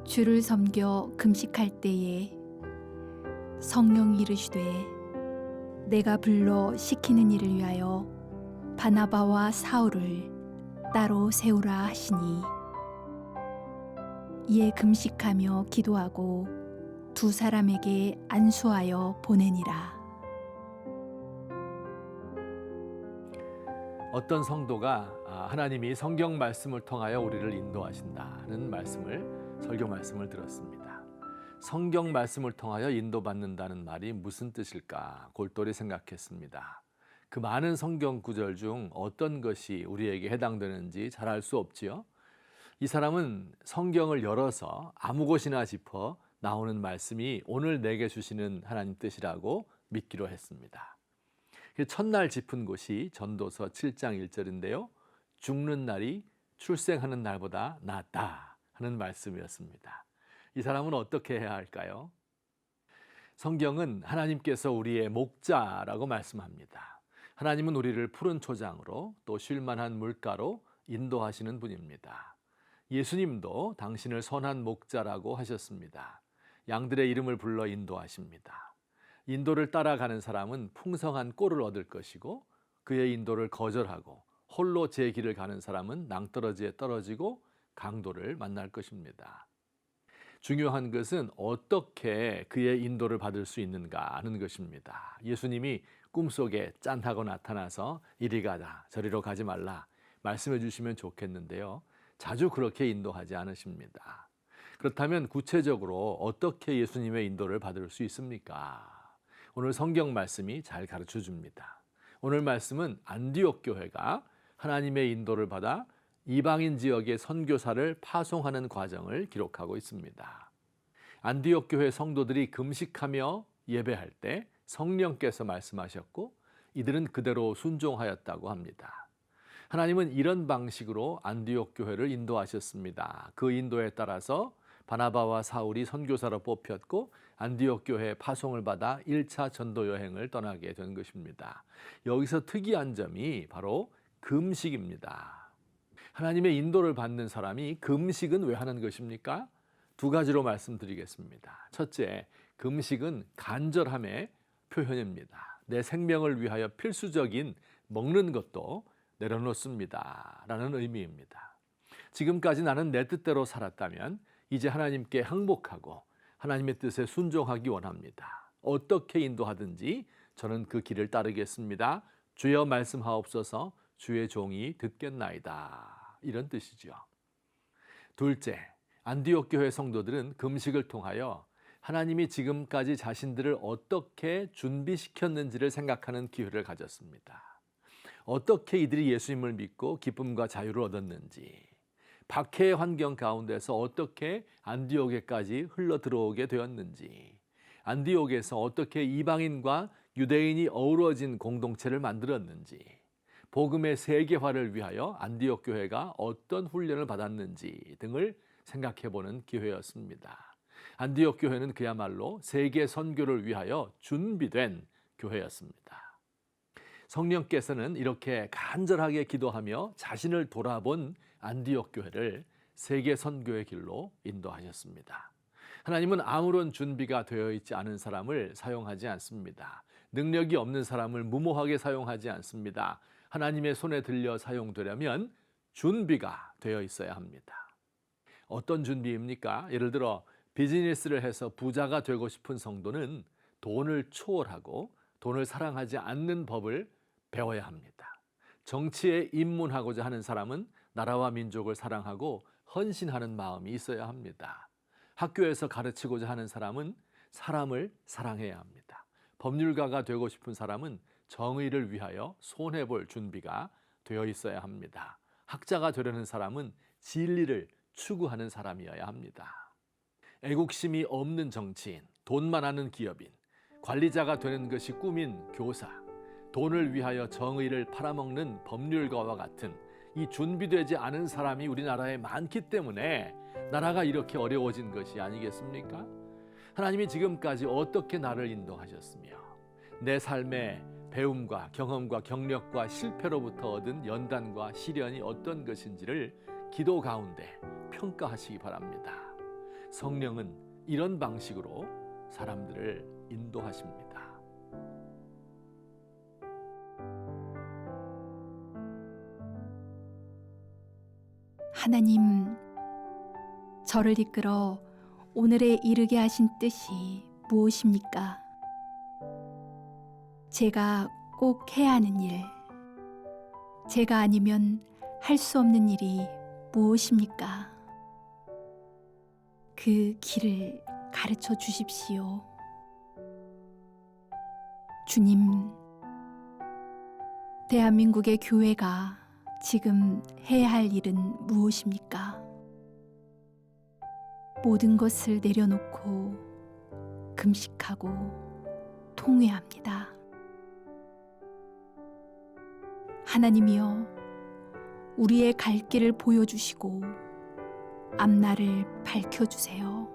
주를 섬겨 금식할 때에 성령이 이르시되 내가 불러 시키는 일을 위하여 바나바와 사울을 따로 세우라 하시니 이에 금식하며 기도하고 두 사람에게 안수하여 보내니라. 어떤 성도가 하나님이 성경 말씀을 통하여 우리를 인도하신다는 설교 말씀을 들었습니다. 성경 말씀을 통하여 인도받는다는 말이 무슨 뜻일까 골똘히 생각했습니다. 그 많은 성경 구절 중 어떤 것이 우리에게 해당되는지 잘 알 수 없지요. 이 사람은 성경을 열어서 아무 곳이나 짚어 나오는 말씀이 오늘 내게 주시는 하나님 뜻이라고 믿기로 했습니다. 첫날 짚은 곳이 전도서 7장 1절인데요. 죽는 날이 출생하는 날보다 낫다 하는 말씀이었습니다. 이 사람은 어떻게 해야 할까요? 성경은 하나님께서 우리의 목자라고 말씀합니다. 하나님은 우리를 푸른 초장으로 또 쉴만한 물가로 인도하시는 분입니다. 예수님도 당신을 선한 목자라고 하셨습니다. 양들의 이름을 불러 인도하십니다. 인도를 따라가는 사람은 풍성한 꼴을 얻을 것이고 그의 인도를 거절하고 홀로 제 길을 가는 사람은 낭떠러지에 떨어지고 강도를 만날 것입니다. 중요한 것은 어떻게 그의 인도를 받을 수 있는가 하는 것입니다. 예수님이 꿈속에 짠하고 나타나서 이리 가다 저리로 가지 말라 말씀해 주시면 좋겠는데요. 자주 그렇게 인도하지 않으십니다. 그렇다면 구체적으로 어떻게 예수님의 인도를 받을 수 있습니까? 오늘 성경 말씀이 잘 가르쳐 줍니다. 오늘 말씀은 안디옥 교회가 하나님의 인도를 받아 이방인 지역의 선교사를 파송하는 과정을 기록하고 있습니다. 안디옥 교회 성도들이 금식하며 예배할 때 성령께서 말씀하셨고 이들은 그대로 순종하였다고 합니다. 하나님은 이런 방식으로 안디옥 교회를 인도하셨습니다. 그 인도에 따라서 바나바와 사울이 선교사로 뽑혔고 안디옥 교회의 파송을 받아 1차 전도 여행을 떠나게 된 것입니다. 여기서 특이한 점이 바로 금식입니다. 하나님의 인도를 받는 사람이 금식은 왜 하는 것입니까? 두 가지로 말씀드리겠습니다. 첫째, 금식은 간절함의 표현입니다. 내 생명을 위하여 필수적인 먹는 것도 내려놓습니다 라는 의미입니다. 지금까지 나는 내 뜻대로 살았다면 이제 하나님께 항복하고 하나님의 뜻에 순종하기 원합니다. 어떻게 인도하든지 저는 그 길을 따르겠습니다. 주여 말씀하옵소서 주의 종이 듣겠나이다. 이런 뜻이죠. 둘째, 안디옥 교회 성도들은 금식을 통하여 하나님이 지금까지 자신들을 어떻게 준비시켰는지를 생각하는 기회를 가졌습니다. 어떻게 이들이 예수님을 믿고 기쁨과 자유를 얻었는지, 박해의 환경 가운데서 어떻게 안디옥에까지 흘러 들어오게 되었는지, 안디옥에서 어떻게 이방인과 유대인이 어우러진 공동체를 만들었는지, 복음의 세계화를 위하여 안디옥 교회가 어떤 훈련을 받았는지 등을 생각해보는 기회였습니다. 안디옥 교회는 그야말로 세계 선교를 위하여 준비된 교회였습니다. 성령께서는 이렇게 간절하게 기도하며 자신을 돌아본 안디옥 교회를 세계 선교의 길로 인도하셨습니다. 하나님은 아무런 준비가 되어 있지 않은 사람을 사용하지 않습니다. 능력이 없는 사람을 무모하게 사용하지 않습니다. 하나님의 손에 들려 사용되려면 준비가 되어 있어야 합니다. 어떤 준비입니까? 예를 들어 비즈니스를 해서 부자가 되고 싶은 성도는 돈을 초월하고 돈을 사랑하지 않는 법을 배워야 합니다. 정치에 입문하고자 하는 사람은 나라와 민족을 사랑하고 헌신하는 마음이 있어야 합니다. 학교에서 가르치고자 하는 사람은 사람을 사랑해야 합니다. 법률가가 되고 싶은 사람은 정의를 위하여 손해볼 준비가 되어 있어야 합니다. 학자가 되려는 사람은 진리를 추구하는 사람이어야 합니다. 애국심이 없는 정치인, 돈만 아는 기업인, 관리자가 되는 것이 꿈인 교사, 돈을 위하여 정의를 팔아먹는 법률가와 같은 이 준비되지 않은 사람이 우리나라에 많기 때문에 나라가 이렇게 어려워진 것이 아니겠습니까? 하나님이 지금까지 어떻게 나를 인도하셨으며 내 삶의 배움과 경험과 경력과 실패로부터 얻은 연단과 시련이 어떤 것인지를 기도 가운데 평가하시기 바랍니다. 성령은 이런 방식으로 사람들을 인도하십니다. 하나님, 저를 이끌어 오늘에 이르게 하신 뜻이 무엇입니까? 제가 꼭 해야 하는 일, 제가 아니면 할 수 없는 일이 무엇입니까? 그 길을 가르쳐 주십시오. 주님, 대한민국의 교회가 지금 해야 할 일은 무엇입니까? 모든 것을 내려놓고 금식하고 통회합니다. 하나님이여, 우리의 갈 길을 보여주시고 앞날을 밝혀주세요.